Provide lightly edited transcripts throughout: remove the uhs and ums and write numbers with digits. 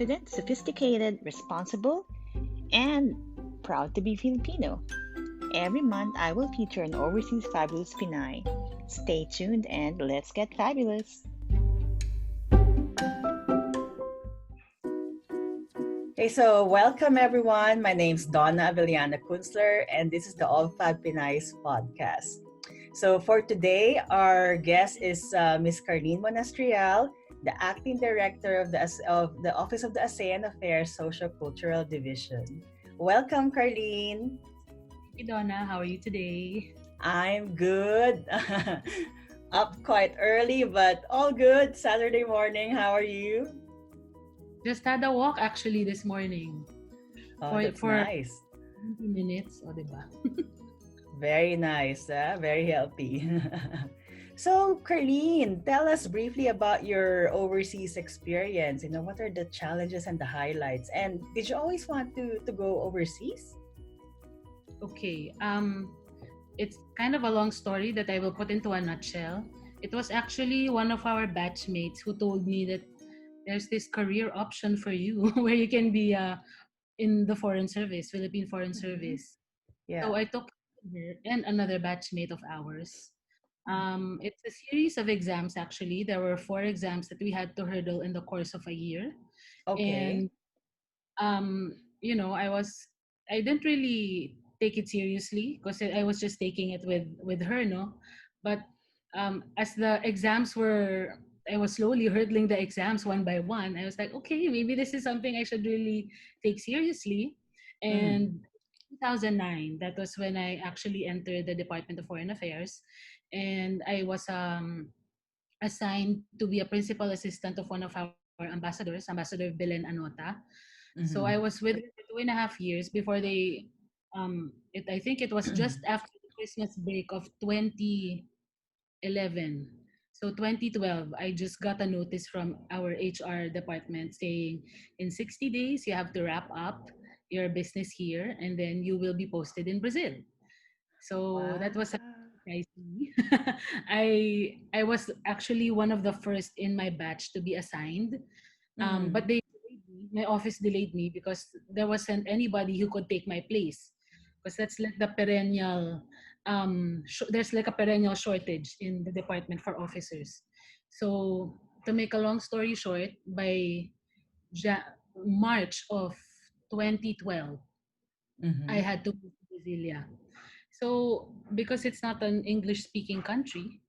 confident, sophisticated, responsible, and proud to be Filipino. Every month, I will feature an Overseas Fabulous Pinay. Stay tuned and let's get fabulous! Okay, so welcome everyone. My name's Donna Kuenzler, and this is the Ovfabpinays podcast. So for today, our guest is Miss Carlyn Monastrial, the acting director of the Office of the ASEAN Affairs Socio-Cultural Division. Welcome, Carlyn. Hey Donna, how are you today? I'm good. Up quite early, but all good. Saturday morning. How are you? Just had a walk actually this morning Oh, for that's for nice. 20 minutes, o diba? Very nice, very healthy. So, Carlyn, tell us briefly about your overseas experience. What are the challenges and the highlights? And did you always want to go overseas? Okay. It's kind of a long story that I will put into a nutshell. It was actually one of our batchmates who told me that there's this career option for you where you can be in the foreign service, Philippine Foreign Mm-hmm. Service. Yeah. So I took her and another batchmate of ours. It's a series of exams actually. There were 4 exams that we had to hurdle in the course of a year. Okay. And I didn't really take it seriously because I was just taking it with her, no. But as the exams were, I was slowly hurdling the exams one by one. I was like, okay, maybe this is something I should really take seriously. Mm. And 2009, that was when I actually entered the Department of Foreign Affairs, and I was assigned to be a principal assistant of one of our ambassadors, Ambassador Belen Anota. So I Mm-hmm. was with her for 2.5 years before I think it was just after the Christmas break of 2011. So 2012, I just got a notice from our HR department saying in 60 days, you have to wrap up your business here and then you will be posted in Brazil. So Wow. that was surprised me. I was actually one of the first in my batch to be assigned, but Mm. they delayed me. My office delayed me because there wasn't anybody who could take my place. Because that's like the perennial, there's like a perennial shortage in the department for officers. So to make a long story short, by March of 2012, I Mm-hmm. had to move to Brasilia. So because it's not an English speaking country,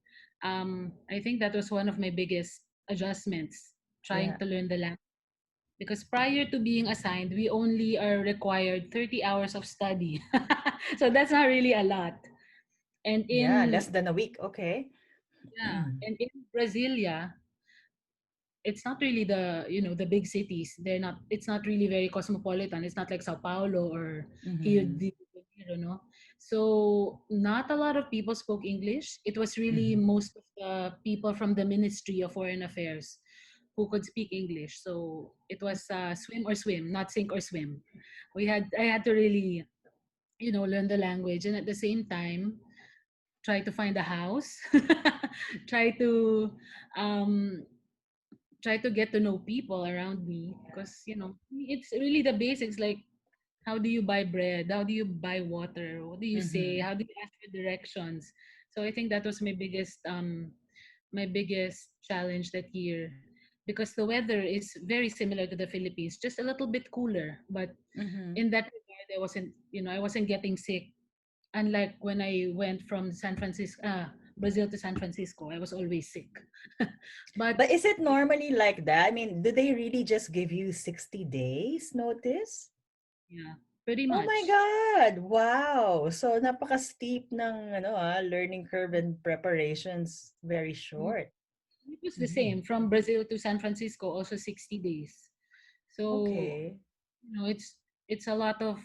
I think that was one of my biggest adjustments, trying Yeah. to learn the language. Because prior to being assigned, we only are required 30 hours of study. So that's not really a lot. And Yeah. Less in than a week. Okay. yeah, and in Brasilia, it's not really the big cities. It's not really very cosmopolitan. It's not like Sao Paulo or Rio Mm-hmm. de Janeiro, no. So not a lot of people spoke English. It was really Mm-hmm. most of the people from the Ministry of Foreign Affairs who could speak English. So it was swim or swim, not sink or swim. I had to really learn the language, and at the same time try to find a house, try to um try to get to know people around me, because it's really the basics, like how do you buy bread, how do you buy water, what do you say, Mm-hmm. how do you ask for directions. So I think that was my biggest challenge that year, because the weather is very similar to the Philippines, just a little bit cooler, but Mm-hmm. in that regard I wasn't getting sick, unlike when I went from Brazil to San Francisco. I was always sick. But But is it normally like that? I mean, do they really just give you 60 days notice? yeah, pretty Oh my much. God! Wow! So, napaka-steep ng learning curve and preparations. Very Mm. short. It was the Mm-hmm. same from Brazil to San Francisco, also 60 days. So, Okay. it's a lot of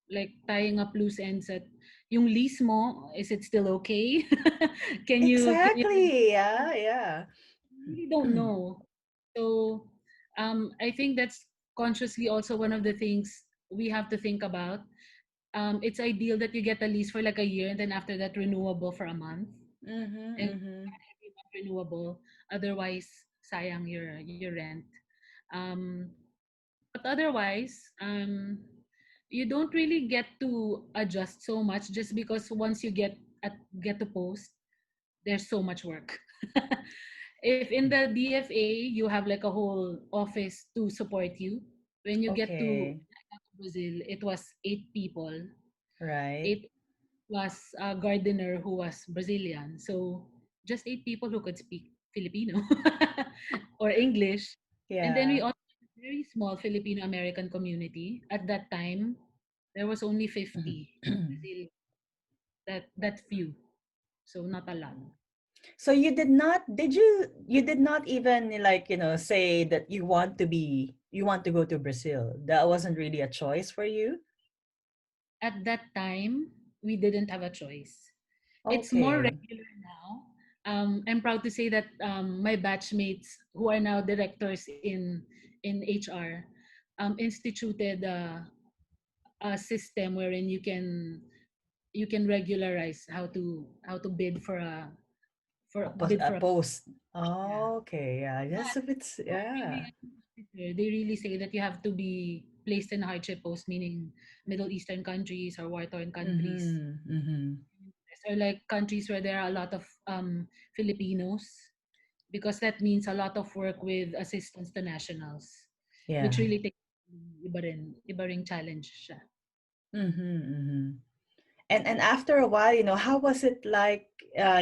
like tying up loose ends at yung lease mo, is it still okay? Can you Exactly. Yeah, yeah. really don't know. So, I think that's consciously also one of the things we have to think about. It's ideal that you get a lease for like a year and then after that renewable for a month, Mm-hmm, and mm-hmm. every month renewable. Otherwise, sayang your rent. Um, But otherwise, you don't really get to adjust so much just because once you get to post, there's so much work. If in the DFA you have like a whole office to support you, when you get to Okay. Brazil, it was 8 people. Right. Eight plus a gardener who was Brazilian. So just 8 people who could speak Filipino or English. And then we Yeah. also had a very small Filipino American community. At that time, there was only 50 in Brazil. That few. So not a lot. So you did not even like, say that you want to go to Brazil. That wasn't really a choice for you? At that time, we didn't have a choice. It's more Okay. regular now. I'm proud to say that my batchmates who are now directors in HR instituted a system wherein you can regularize how to bid for a bid A for a post. yeah. Okay, yeah. That's But a bit for being yeah. an officer, they really say that you have to be placed in hardship post, meaning Middle Eastern countries or war-torn countries, Mhm. Mhm. or like countries where there are a lot of Filipinos, because that means a lot of work with assistance to nationals, which Yeah. really takes iba ring challenge siya. Mhm. Mhm. And after a while, how was it like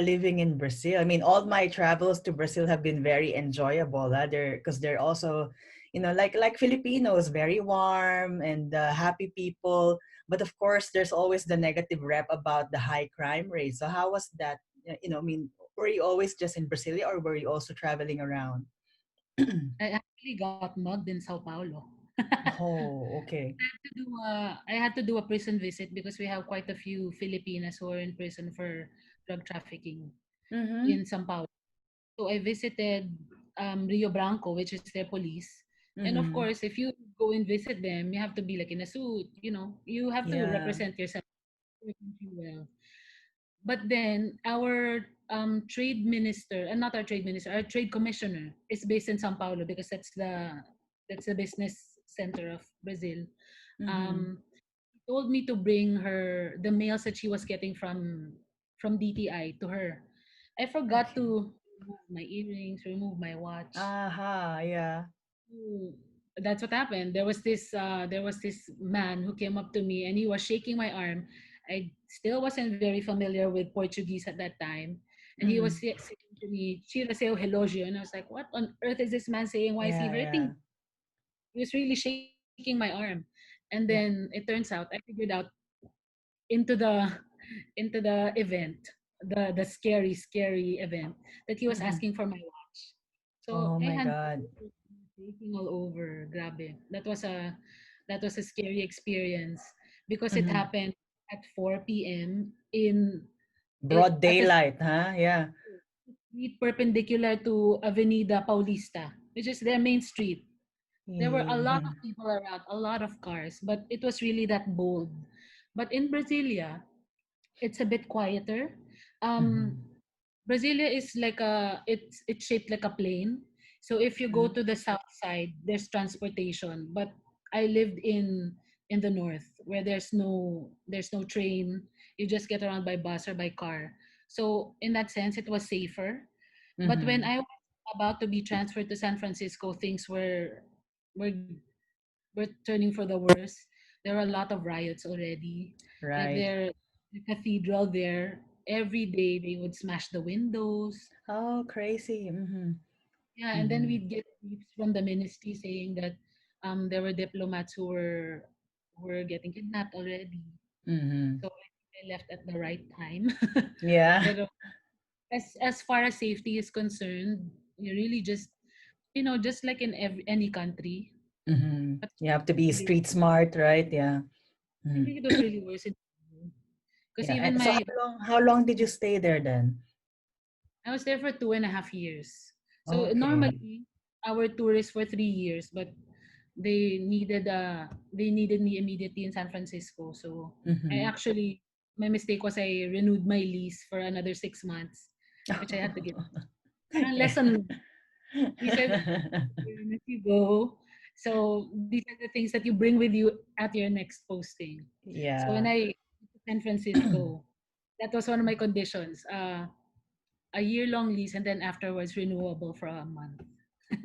living in Brazil? I mean, all my travels to Brazil have been very enjoyable. They're also, like Filipinos, very warm and happy people. But of course, there's always the negative rep about the high crime rate. So how was that? I mean, were you always just in Brasilia or were you also traveling around? I actually got mugged in Sao Paulo. Oh, okay. I had to do a prison visit because we have quite a few Filipinas who are in prison for drug trafficking Mm-hmm. in Sao Paulo. So I visited Rio Branco, which is their police. And of Mm-hmm. course, if you go and visit them, you have to be like in a suit, you have to Yeah. represent yourself well. But then our trade minister, and not our trade minister, our trade commissioner is based in Sao Paulo because that's the business center of Brazil. Mm-hmm. Um, told me to bring her the mails that she was getting from DTI to her. I forgot Okay. to remove my earrings, remove my watch. Aha, yeah. So that's what happened. There was this man who came up to me and he was shaking my arm. I still wasn't very familiar with Portuguese at that time. And he was Mm. saying to me, Chira seu relógio. And I was like, what on earth is this man saying? Why is he Yeah, yeah. hurting? He was really shaking my arm. And then Yeah. it turns out I figured out into the into the event, the scary event, that he was Mhm. asking for my watch. So Oh I my had God. shaking all over. Grabe. That was a scary experience because it Mhm. happened at 4 p.m. in it Broad at a daylight, huh? Yeah. street perpendicular to Avenida Paulista, which is their main street. There were a lot of Mhm. people around, a lot of cars, but it was really that bold. But in Brasilia, it's a bit quieter. Um, Mhm. Brasilia is like it's shaped like a plane. So if you go Mhm. to the south side, there's transportation. But I lived in the north where there's no train. You just get around by bus or by car. So in that sense, it was safer. But when Mhm. I was about to be transferred to San Francisco, things were were turning for the worse. There were a lot of riots already. Like Right. the cathedral there, every day they would smash the windows. Oh, crazy. Mhm. Yeah, and then Mhm. we'd get briefs from the ministry saying that there were diplomats who were getting kidnapped already. Mhm. So I think I left at the right time. Yeah. Pero as far as safety is concerned, you really just just like in any country, Mhm. but You have to be really, street smart, right? Yeah. I Mhm. think it was really worse because Yeah. even And so my how long did you stay there then? I was there for 2.5 years. So Okay. normally our tour is for 3 years, but they needed me immediately in San Francisco. So I Mhm. actually my mistake was I renewed my lease for another 6 months, which I had to give. Parang Yeah. lesson learned. He said, if you go, So these are the things that you bring with you at your next posting. So when Yeah. I went to San Francisco, that was one of my conditions. A year-long lease and then afterwards renewable for a month.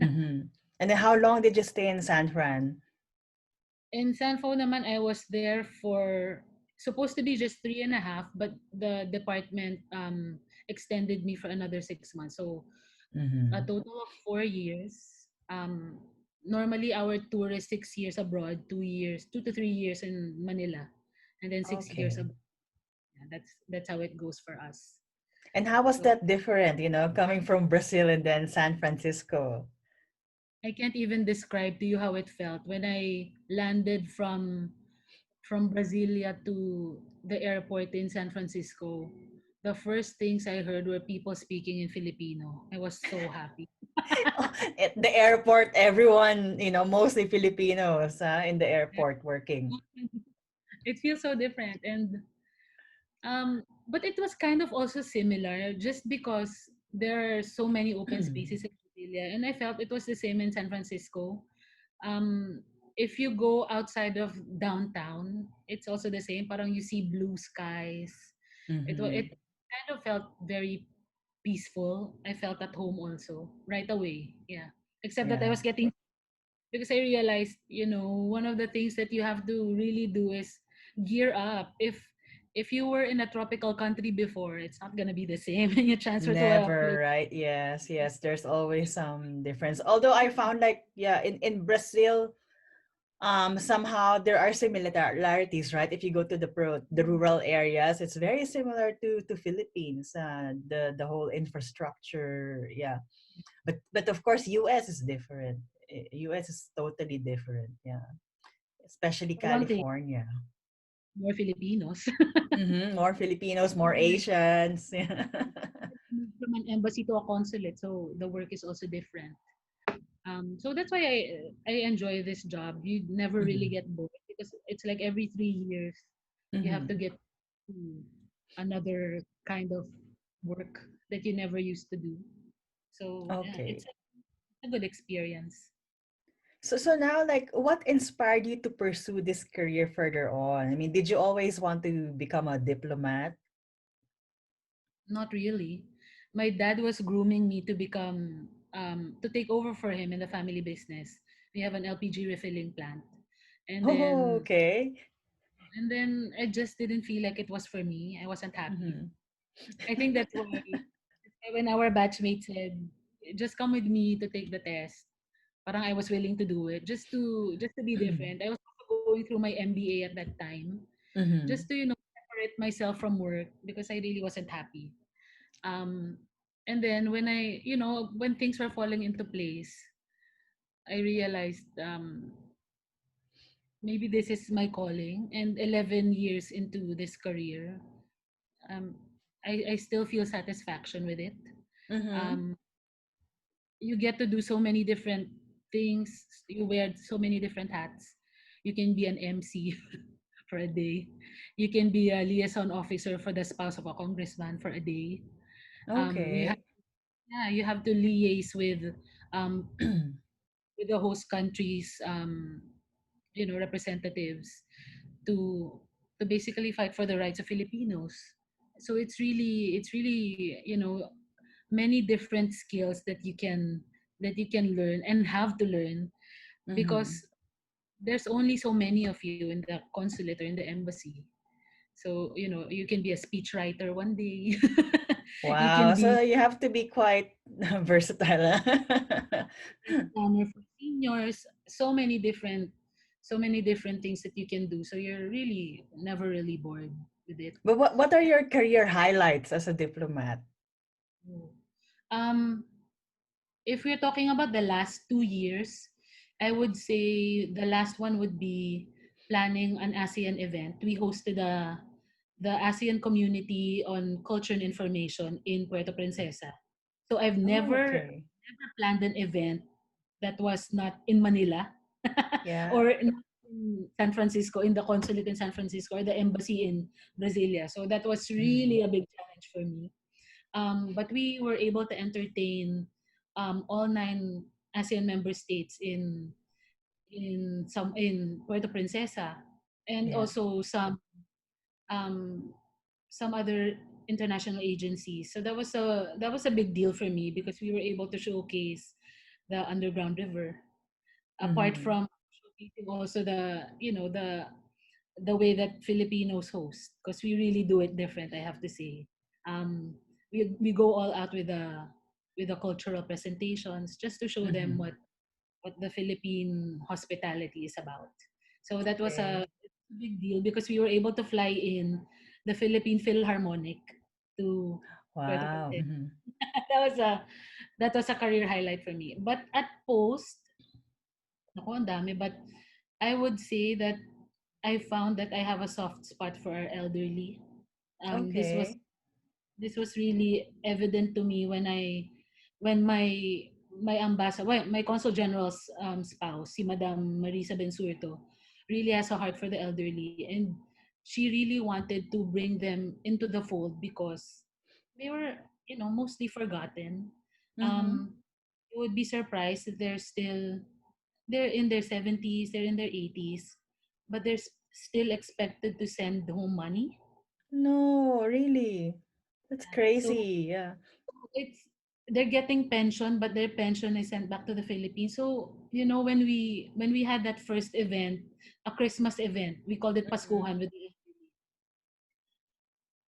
Mm-hmm. And then how long did you stay in San Fran? In Sanfo naman, I was there for supposed to be just 3.5, but the department extended me for another 6 months. So a Mm-hmm. total of 4 years. Normally our tour is 6 years abroad, 2 years, 2 to 3 years in Manila, and then 6 years Okay. abroad. Yeah, that's how it goes for us. And how was So that different, coming from Brazil and then San Francisco? I can't even describe to you how it felt when I landed from Brasilia to the airport in San Francisco. The first things I heard were people speaking in Filipino. I was so happy. At the airport, everyone, mostly Filipinos in the airport working. It feels so different, and but it was kind of also similar just because there are so many open spaces in Brasilia, and I felt it was the same in San Francisco. um if you go outside of downtown, it's also the same. Parang you see blue skies. It Mm-hmm. kind of felt very peaceful. I felt at home also right away. Yeah. Except that I Yeah. was getting, because I realized, one of the things that you have to really do is gear up. If you were in a tropical country before, it's not gonna be the same when you transfer to a Never, place. right? Yes, yes. There's always some difference. Although I found like, yeah, in Brazil, somehow there are similarities, right? If you go to the rural areas, it's very similar to Philippines. The whole infrastructure, yeah. But of course, US is different. US is totally different, yeah. Especially For one thing, California. more Filipinos. Mm-hmm. More Filipinos, more Asians. Yeah. From an embassy to a consulate, so the work is also different. So that's why I enjoy this job. You never really Mm-hmm. get bored because it's like every 3 years you have to Mm-hmm. get to another kind of work that you never used to do. So yeah, Okay. it's a good experience. So now, like, what inspired you to pursue this career further on? I mean, did you always want to become a diplomat? Not really. My dad was grooming me to become to take over for him in the family business. We have an LPG refilling plant, and Oh, then okay. and then I just didn't feel like it was for me. I wasn't happy. Mm-hmm. I think that's why when our batchmate said, "Just come with me to take the test," parang I was willing to do it just to be different. I was also going through my MBA at that time, just Mm-hmm. to separate myself from work because I really wasn't happy. Um, and then when things were falling into place, I realized maybe this is my calling. And 11 years into this career, um, I still feel satisfaction with it. Mm-hmm. Um, you get to do so many different things. You wear so many different hats. You can be an MC for a day. You can be a liaison officer for the spouse of a congressman for a day. You have Okay. yeah, you have to liaise um, with the host countries, representatives to to basically fight for the rights of Filipinos. So it's really many different skills that you can learn and have to learn Mm-hmm. because there's only so many of you in the consulate or in the embassy. So you can be a speech writer one day. You can Wow. be So you have to be quite versatile. planner for seniors. So many different things that you can do. So you're really never really bored with it. But what are your career highlights as a diplomat? Um, if we're talking about the last 2 years, I would say the last one would be planning an ASEAN event. We hosted the ASEAN community on culture and information in Puerto Princesa. So I've Oh, never okay. planned an event that was not in Manila Yeah. or not in San Francisco, in the consulate in San Francisco or the embassy in Brasilia. So that was Mm-hmm. really a big challenge for me. But we were able to entertain all 9 ASEAN member states in Puerto Princesa, and Yeah. also um, some other international agencies. So that was a big deal for me because we were able to showcase the underground river. Apart Mm-hmm. from showcasing also the way that Filipinos host, because we really do it different, I have to say. Um, we go all out with the cultural presentations just to show them Mm-hmm. what the Philippine hospitality is about. So that was Okay. a big deal because we were able to fly in the Philippine Philharmonic to Puerto Wow. Princesa. Mm-hmm. that was a that was a career highlight for me. But at Post, naku, ang dami. But I would say that I found that I have a soft spot for our elderly. Um, this was Okay. this was really evident to me when my ambassador, well, my consul general's spouse, si Madam Marisa Bensurto, really has a heart for the elderly, and she really wanted to bring them into the fold because they were, mostly forgotten. Mm-hmm. You would be surprised that they're in their 70s, they're in their 80s, but they're still expected to send home money. No, really. That's Yeah. So crazy. Yeah. it's they're getting pension, but their pension is sent back to the Philippines. So when we had that first event, a Christmas event, we called it Mm-hmm. Paskuhan.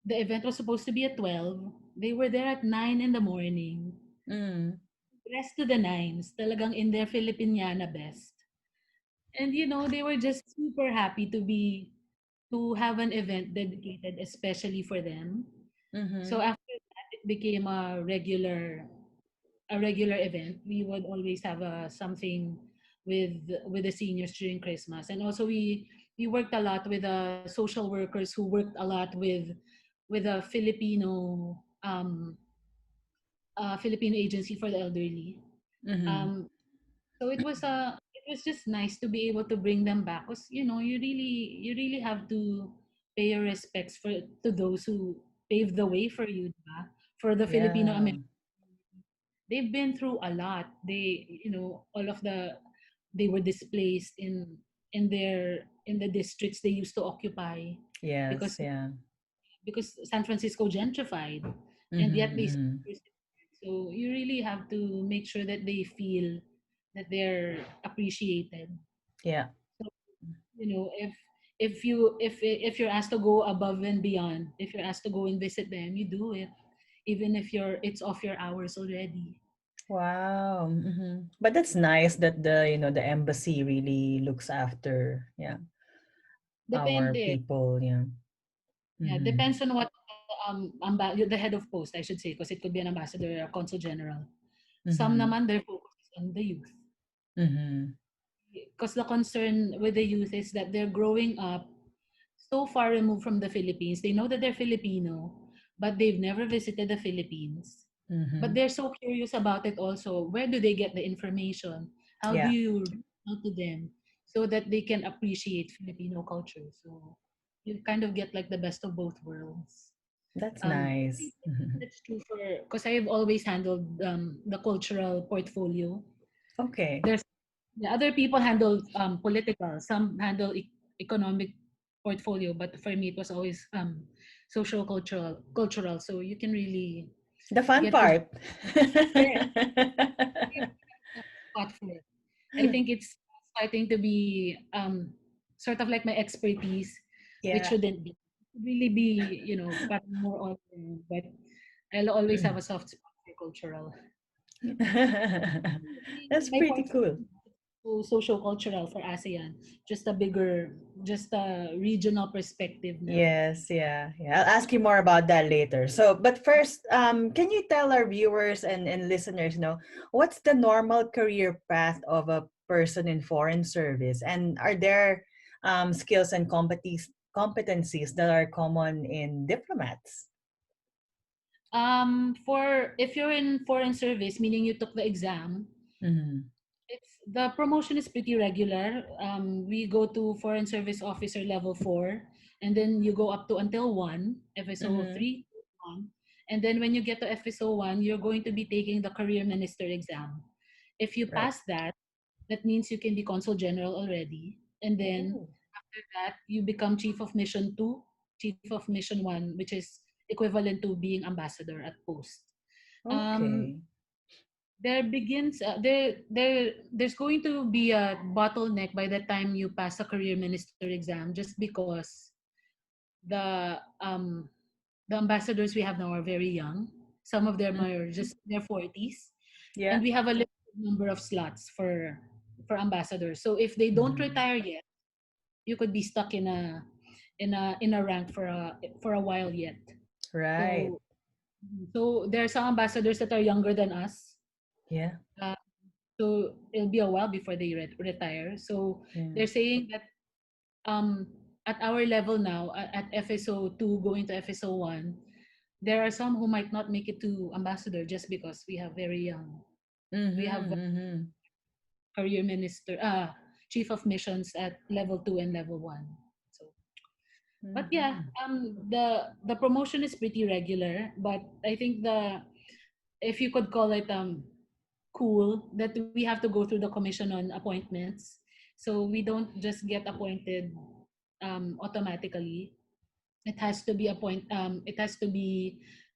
The event was supposed to be at 12. They were there at 9 in the morning. Mm. Dressed to the nines, talagang in their Filipiniana best. And they were just super happy to have an event dedicated especially for them. So Mm-hmm. after that, it became a regular event. We would always have something with the seniors during Christmas, and also we worked a lot with the social workers who worked a lot with a Filipino agency for the elderly. Mm-hmm. Um, so it was just nice to be able to bring them back, because you really have to pay your respects to those who paved the way for you, diba? For the Filipino Yeah. Americans. They've been through a lot. All of they were displaced in the districts they used to occupy, Yes. because Yeah. San Francisco gentrified, and yet Mm-hmm. they Mm-hmm. so you really have to make sure that they feel that they're appreciated. Yeah. So, if you're asked to go above and beyond, if you're asked to go and visit them, you do it, even if it's off your hours already. Wow. Mm-hmm. But that's nice that the embassy really looks after, yeah, our Depende. people. Yeah. Yeah, Mm-hmm. depends on what the head of post, I should say, because it could be an ambassador or a consul general. Some Mm-hmm. naman their focus is on the youth, Mm-hmm. because the concern with the youth is that they're growing up so far removed from the Philippines. They know that they're Filipino, but they've never visited the Philippines. But Mm-hmm. they're so curious about it also. Where do they get the information? How do Yeah. you reach out to them so that they can appreciate Filipino culture? So you kind of get like the best of both worlds. That's I nice. think that's true for, because I've always handled the cultural portfolio. Okay. There's the other people handle political, some handle economic portfolio, but for me it was always social cultural. So you can really The fun get to part. correct spot for it. I think it's starting to be sort of like my expertise, which Yeah. shouldn't be. It should really be, parang more on, but I'll always have a soft spot for cultural. That's My pretty portfolio cool. to social-cultural for ASEAN, just a regional perspective now. Yes, yeah, yeah. I'll ask you more about that later. So, but first, can you tell our viewers and listeners, what's the normal career path of a person in foreign service, and are there skills and competencies that are common in diplomats? For if you're in foreign service, meaning you took the exam, Mm-hmm. the promotion is pretty regular. We go to foreign service officer level 4, and then you go up to until 1, FSO Mm-hmm. 3, 1. And then when you get to FSO 1, you're going to be taking the career minister exam. If you Right. pass that, That means you can be consul general already. And then Oh, after that, you become chief of mission 2, chief of mission 1, which is equivalent to being ambassador at post. Um, okay. there's going to be a bottleneck by the time you pass a career minister exam, just because the um the ambassadors we have now are very young. Some of them are Mhm. just in their 40s, and Yeah. we have a limited number of slots for ambassadors. So if they don't Mhm. retire yet, you could be stuck in a rank for a while yet. Right. So there are some ambassadors that are younger than us. Yeah. Uh, so it'll be a while before they retire. So Yeah. they're saying that um at our level now, at FSO 2 going to FSO 1, there are some who might not make it to ambassador just because we have very young. We have Mhm. Mhm. career minister, chief of missions at level 2 and level 1. So, but yeah, Mhm. the promotion is pretty regular, but I think the if you could call it cool that we have to go through the commission on appointments. So we don't just get appointed automatically. It has to be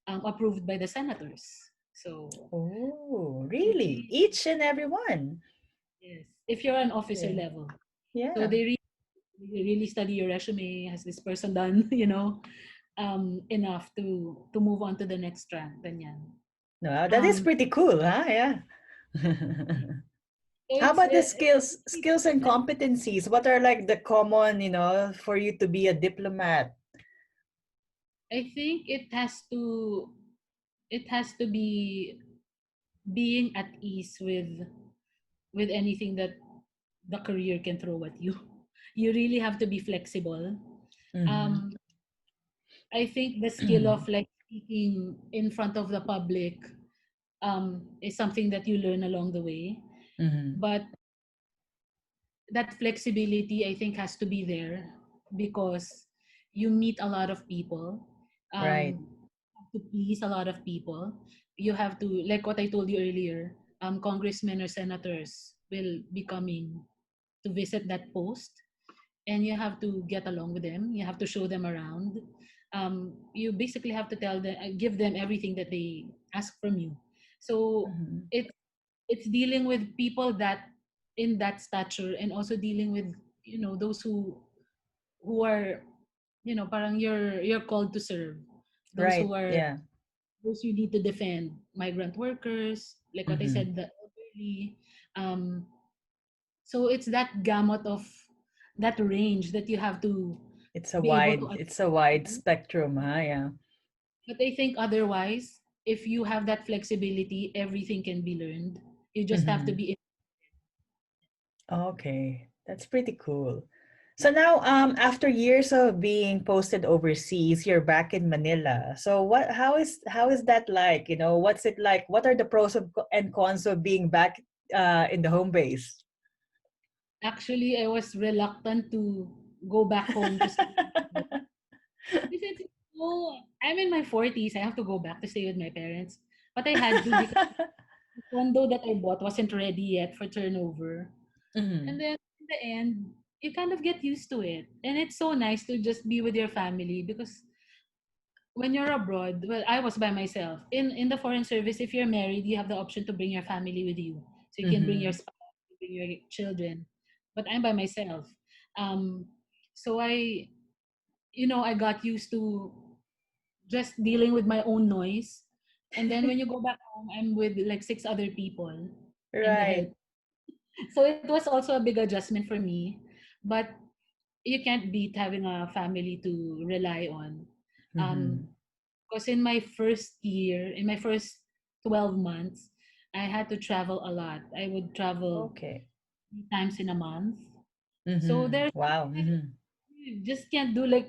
approved by the senators. So Oh, they really? really, Each and every one? yes, if you're an officer Okay. level, so Yeah. they really study your resume. Has this person done enough to move on to the next rank? Ganyan. No, that is Um, pretty cool, huh? Yeah. so How it's about the uh, skills and competencies? What are like the common, for you to be a diplomat? I think it has to be being at ease with anything that the career can throw at you. You really have to be flexible. Mhm. Um, I think the skill of like speaking in front of the public is something that you learn along the way. Mhm. But that flexibility, I think, has to be there because you meet a lot of people. Right. To please a lot of people, you have to, like what I told you earlier, congressmen or senators will be coming to visit that post, and you have to get along with them. You have to show them around. You basically have to tell them, give them everything that they ask from you. So Mhm. it it's dealing with people that in that stature, and also dealing with those who are parang you're called to serve, those Right. who are Yeah. those you need to defend, migrant workers, like what I Mhm. said, the elderly. um so it's that gamut of that range that you have to be able to It's a wide understand. spectrum, huh? Yeah. But I think otherwise, if you have that flexibility, everything can be learned. You just have to Mhm. be. Okay, that's pretty cool. So now, after years of being posted overseas, you're back in Manila. So how is that like? What's it like? What are the pros and cons of being back in the home base? Actually, I was reluctant to go back home to stay with my parents. I said, "Oh, I'm in my 40s. I have to go back to stay with my parents." But I had to because the condo that I bought wasn't ready yet for turnover. And Mhm. then in the end, you kind of get used to it. And it's so nice to just be with your family because when you're abroad, well, I was by myself. In the foreign service, if you're married, you have the option to bring your family with you. So you can bring your Mhm. spouse, you bring your children. But I'm by myself. Um, so I got used to just dealing with my own noise. And then when you go back home, I'm with like six other people and the help. Right. So it was also a big adjustment for me. But you can't beat having a family to rely on. Um, Mhm. because in my first 12 months, I had to travel a lot. I would travel Okay. 3 times in a month. So Mhm. there's Wow. something that Mhm. you just can't do, like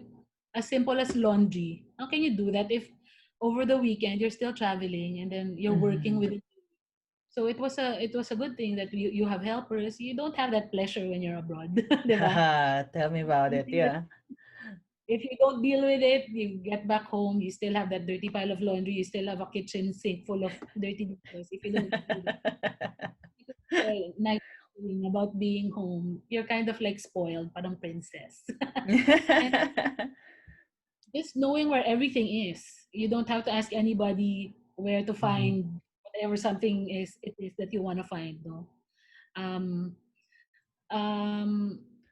as simple as laundry. How can you do that if over the weekend you're still traveling and then you're working Mhm. with it? So it was a good thing that you have helpers. You don't have that pleasure when you're abroad, di ba? Haha, tell me about it. Until Yeah. if you don't deal with it, you get back home, you still have that dirty pile of laundry, you still have a kitchen sink full of dirty dishes if you don't do that. Night. feeling about being home, you're kind of like spoiled, parang princess. And just knowing where everything is, you don't have to ask anybody where to Mhm. find whatever something is it is that you want to find. No. Um.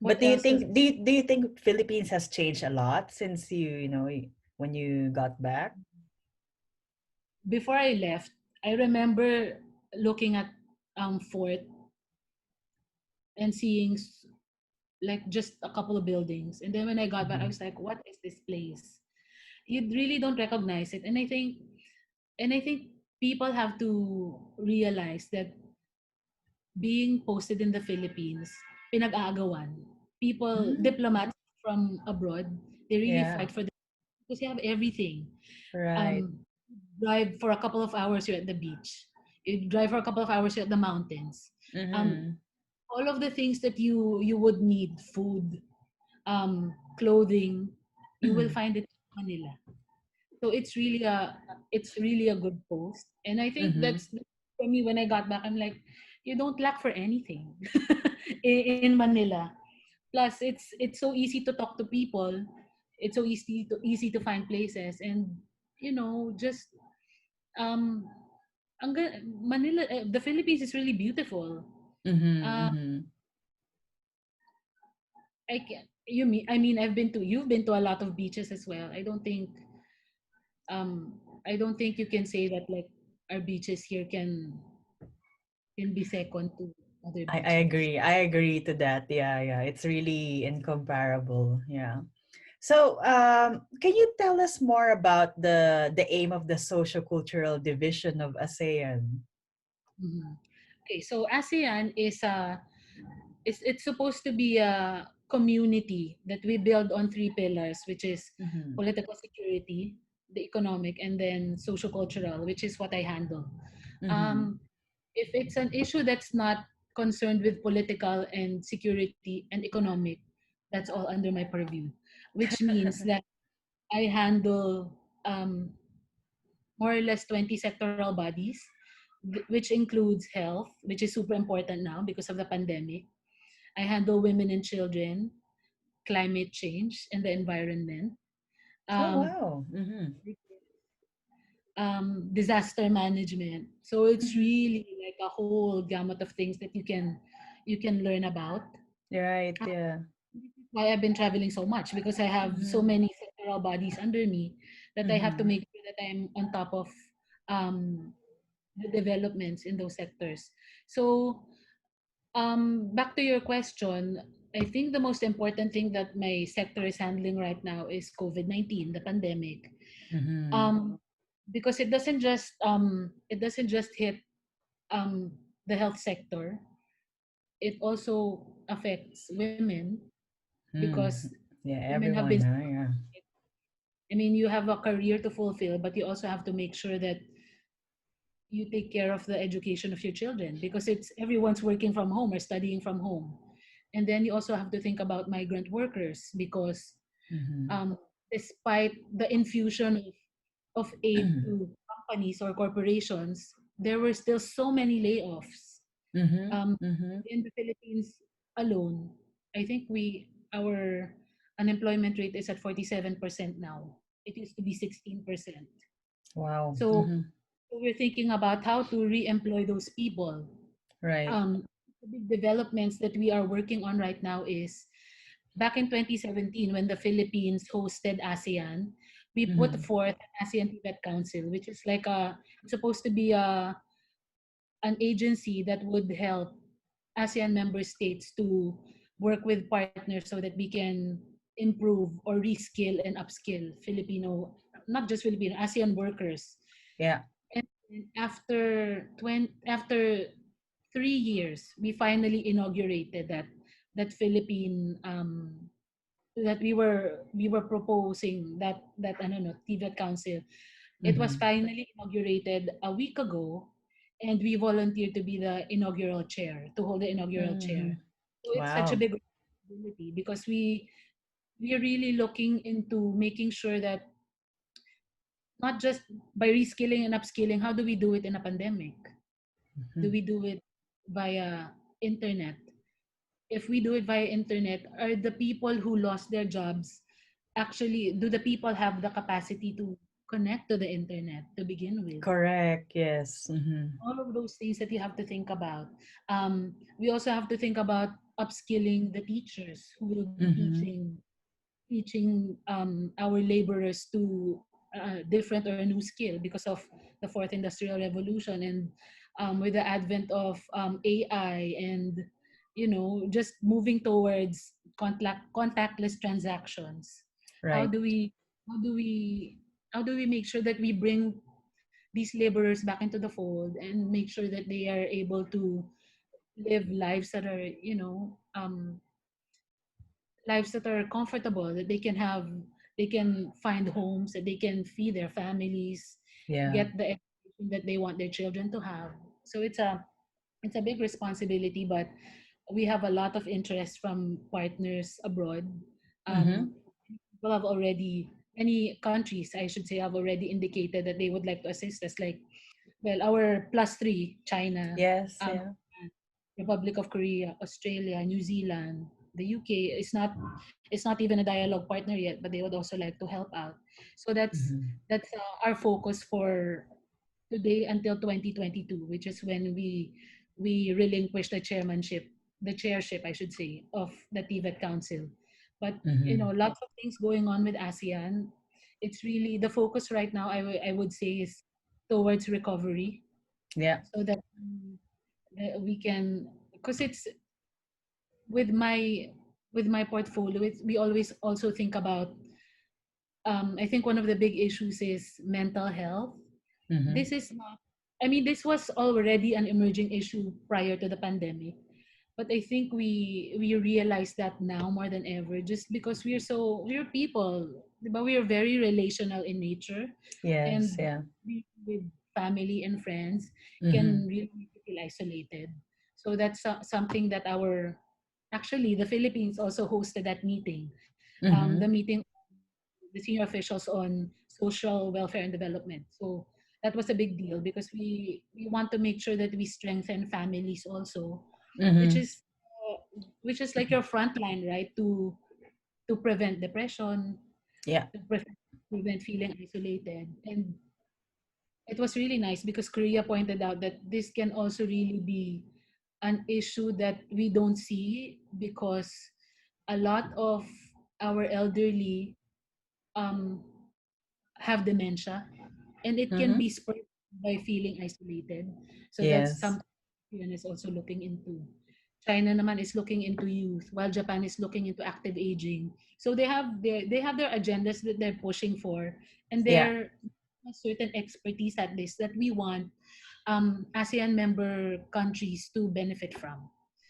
What But else was do you think Philippines has changed a lot since when you got back? before I left? I remember looking at Fort and seeing like just a couple of buildings, and then when I got back, I Mhm. was like, "What is this place?" You really don't recognize it, and I think people have to realize that being posted in the Philippines, pinag-aagawan. People, Mm, diplomats from abroad, they really yeah, fight for the because you have everything. right. Um, drive for a couple of hours, you're at the beach. You drive for a couple of hours, you're at the mountains. Um, Mm-hmm. all of the things that you would need, food, clothing, you will find it in Manila. So it's really a good post, and I think Mm-hmm. that's for me. When I got back, I'm like, you don't lack for anything in Manila. Plus, it's so easy to talk to people. It's so easy to find places, and just um, Manila, the Philippines is really beautiful. Mm-hmm. Uh, Mm-hmm. I mean, you've been to a lot of beaches as well. I don't think you can say that like our beaches here can be second to other I beaches. agree. I agree to that. Yeah, yeah. It's really incomparable. Yeah. So, can you tell us more about the aim of the socio-cultural division of ASEAN? Mhm. Okay, so ASEAN it's supposed to be a community that we build on three pillars, which is Mm-hmm. political security, the economic, and then social cultural, which is what I handle. Mm-hmm. Um, if it's an issue that's not concerned with political and security and economic, that's all under my purview, which means that I handle more or less 20 sectoral bodies, which includes health, which is super important now because of the pandemic. I handle women and children, climate change, and the environment. Oh Um, wow. Mm-hmm. Disaster management. So it's Mm-hmm. really like a whole gamut of things that you can learn about. Right. Yeah. Why I've been traveling so much because I have so Mm-hmm. many sectoral bodies under me that I have to Mm-hmm. make sure that I'm on top of um, the developments in those sectors. So back to your question, I think the most important thing that my sector is handling right now is COVID-19, the pandemic. Mm-hmm. Um, because it doesn't just hit um, the health sector. It also affects women because Mm. Yeah. women have been. Everyone. Huh? Yeah. I mean, you have a career to fulfill, but you also have to make sure that you take care of the education of your children because it's everyone's working from home or studying from home. And then you also have to think about migrant workers because Mm-hmm. um, despite the infusion of aid to companies or corporations, there were still so many layoffs. Mm-hmm. Um, Mm-hmm. in the Philippines alone, I think our unemployment rate is at 47% now. It used to be 16%. Wow. So Mm-hmm. we're thinking about how to re-employ those people. Right. The big developments that we are working on right now is back in 2017 when the Philippines hosted ASEAN, we put Mm-hmm. forth ASEAN Tibet Council, which is like it's supposed to be an agency that would help ASEAN member states to work with partners so that we can improve or reskill and upskill Filipino, not just Filipino, ASEAN workers. Yeah. And after 3 years, we finally inaugurated that Philippine that we were proposing that I don't know TVET Council. It was Mm-hmm. finally inaugurated a week ago, and we volunteered to be the inaugural chair to hold the inaugural Mm-hmm. chair. So it's such a Wow. big responsibility because we're really looking into making sure that not just by reskilling and upskilling, how do we do it in a pandemic? Do Mm-hmm. we do it via internet, if we do it via internet, are the people who lost their jobs actually, do the people have the capacity to connect to the internet to begin with? Correct. Yes. All of those things that you have to think about. We also have to think about upskilling the teachers who will be Mm-hmm. teaching our laborers to different or a new skill because of the fourth industrial revolution, and with the advent of AI, and just moving towards contactless transactions. how Right. do we how do we how do we make sure that we bring these laborers back into the fold and make sure that they are able to live lives that are comfortable, that they can find homes, that they can feed their families, Yeah. get the education that they want their children to have. So it's a big responsibility, but we have a lot of interest from partners abroad. Mm-hmm. um People have already Many countries, I should say, have already indicated that they would like to assist us, like, well, our plus three: China, Yes. um, Yeah. Republic of Korea, Australia, New Zealand. The UK is not even a dialogue partner yet, but they would also like to help out. So Mm-hmm. that's our focus for today until 2022, which is when we relinquish the chairship, I should say, of the TVET Council. But Mm-hmm. lots of things going on with ASEAN. It's really the focus right now. I would say is towards recovery, Yeah. so that we can, because it's with my portfolio. We always also think about. I think one of the big issues is mental health. Mm-hmm. This is not, I mean, this was already an emerging issue prior to the pandemic, but I think we realize that now more than ever, just because we're people, but we are very relational in nature, Yes. and Yeah. being with family and friends Mm-hmm. can really make you feel isolated. So that's something that our actually the Philippines also hosted that meeting, the Mm-hmm. meeting, the senior officials on social welfare and development. So that was a big deal because we want to make sure that we strengthen families also, which Mm-hmm. is which is like your front line, right? To prevent depression, Yeah. to prevent feeling isolated. And it was really nice because Korea pointed out that this can also really be an issue that we don't see because a lot of our elderly um, have dementia, and it can Mm-hmm. be spurred by feeling isolated. So that's Yes. something Japan is also looking into. China naman is looking into youth, while Japan is looking into active aging. So they have their agendas that they're pushing for, and Yeah. they're a certain expertise at this that we want ASEAN member countries to benefit from.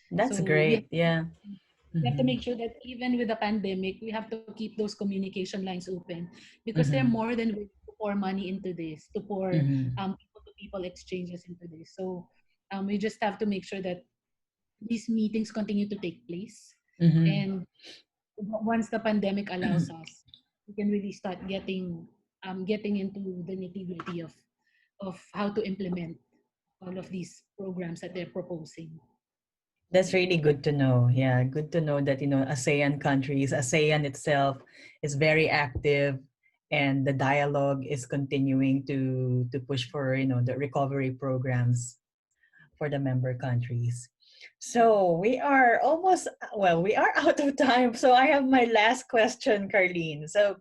That's So great. Yeah. we have to Mm-hmm. make sure that even with the pandemic, we have to keep those communication lines open because they're Mm-hmm. more than willing to pour money into this, to pour Mm-hmm. people to people exchanges into this. So we just have to make sure that these meetings continue to take place. Mm-hmm. And once the pandemic allows us, we can really start getting into the nitty gritty of how to implement all of these programs that they're proposing. That's really good to know. Yeah, good to know that, ASEAN countries, ASEAN itself is very active, and the dialogue is continuing to push for, the recovery programs for the member countries. So we are almost, well, we are out of time. So I have my last question, Carlene. So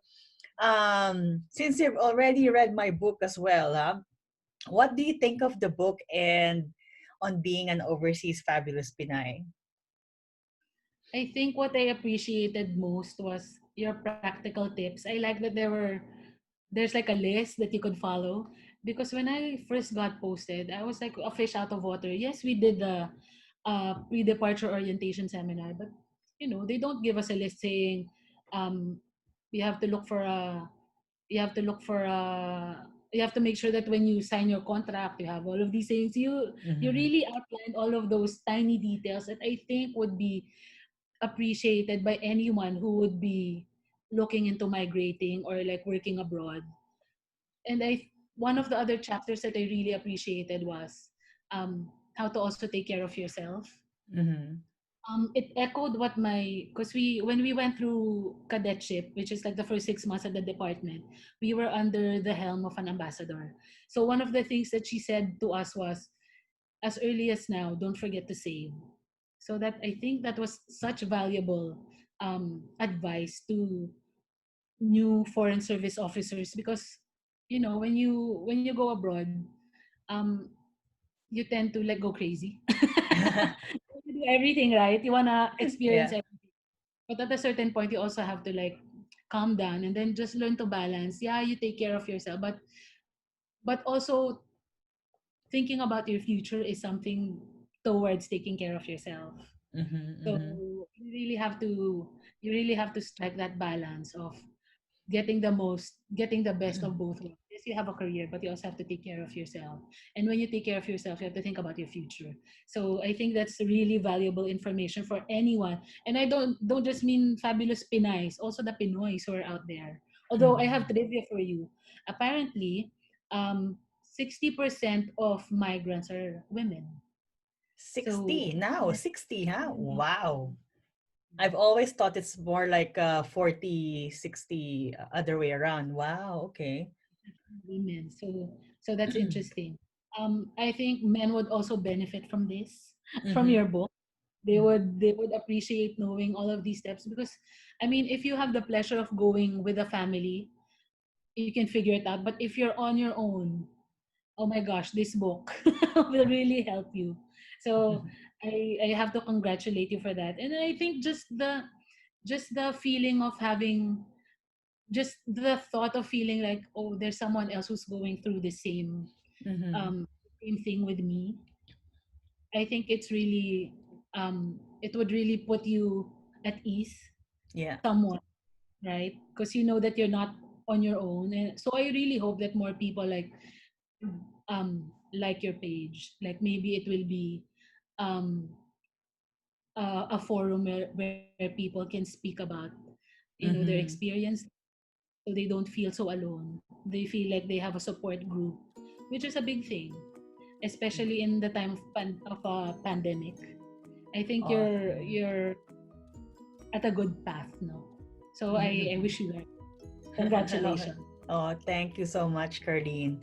since you've already read my book as well, what do you think of the book and on being an overseas fabulous Pinay? I think what I appreciated most was your practical tips. I like that there's like a list that you could follow, because when I first got posted, I was like a fish out of water. Yes, we did the pre-departure orientation seminar, but they don't give us a list saying um, you have to look for a you have to look for a you have to make sure that when you sign your contract, you have all of these things. You Mm-hmm. really outlined all of those tiny details that I think would be appreciated by anyone who would be looking into migrating or like working abroad. And one of the other chapters that I really appreciated was how to also take care of yourself. Mm-hmm. It echoed what my, because we when we went through cadetship, which is like the first 6 months at the department, we were under the helm of an ambassador. So one of the things that she said to us was, as early as now, don't forget to save. So that, I think that was such valuable advice to new foreign service officers, because when you go abroad, um, you tend to like go crazy. You do everything right. You wanna experience Yeah. everything, but at a certain point, you also have to like calm down and then just learn to balance. Yeah, you take care of yourself, but also thinking about your future is something towards taking care of yourself. Mm-hmm. So Mm-hmm. you really have to strike that balance of getting the best of both worlds. Yes, you have a career, but you also have to take care of yourself. And when you take care of yourself, you have to think about your future. So I think that's really valuable information for anyone. And I don't just mean fabulous Pinays, also the Pinoys who are out there. Although I have Mm-hmm. trivia for you. Apparently, 60% of migrants are women. So 60 now, yeah. 60, huh? Wow. I've always thought it's more like 40, 60, other way around. Wow, okay. Women. So that's interesting. I think men would also benefit from this, from Mm-hmm. your book. They would appreciate knowing all of these steps, because I mean, if you have the pleasure of going with a family, you can figure it out. But if you're on your own, oh my gosh, this book will really help you. So I have to congratulate you for that. And I think just the feeling of having, just the thought of feeling like, oh, there's someone else who's going through the Mm-hmm. um same thing with me. I think it would really put you at ease Yeah. somewhat, right? Because you know that you're not on your own. And so I really hope that more people like your page. Like maybe it will be um a forum where people can speak about their Mm-hmm. experience, so they don't feel so alone. They feel like they have a support group, which is a big thing, especially in the time of a pandemic. I think you're Awesome. you're at a good path now. So I wish you luck. Congratulations. Oh, thank you so much, Carlene.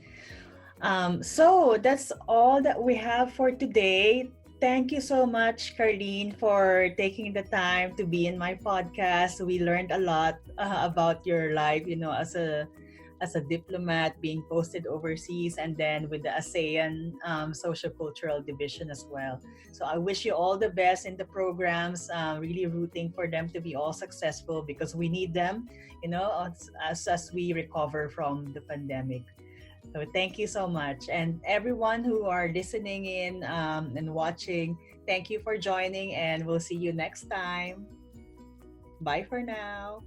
So that's all that we have for today. Thank you so much, Carlene, for taking the time to be in my podcast. We learned a lot about your life, as a diplomat being posted overseas, and then with the ASEAN socio-cultural division as well. So I wish you all the best in the programs. Really rooting for them to be all successful because we need them, as we recover from the pandemic. So thank you so much. And everyone who are listening in and watching, thank you for joining, and we'll see you next time. Bye for now.